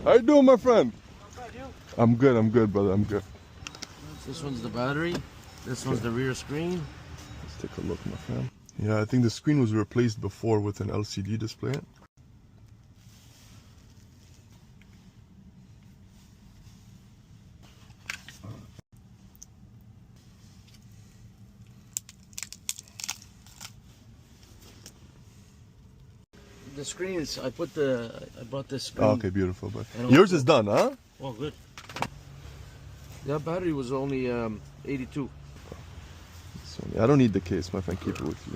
How you doing, my friend? How about you? I'm good, brother. I'm good. This one's the battery. This one's the rear screen. Let's take a look, my friend. Yeah, I think the screen was replaced before with an LCD display. The screens, I bought this screen. Oh, okay, beautiful. But yours is done, huh? Oh, good. That battery was only 82. So, I don't need the case, my friend. Keep it with you.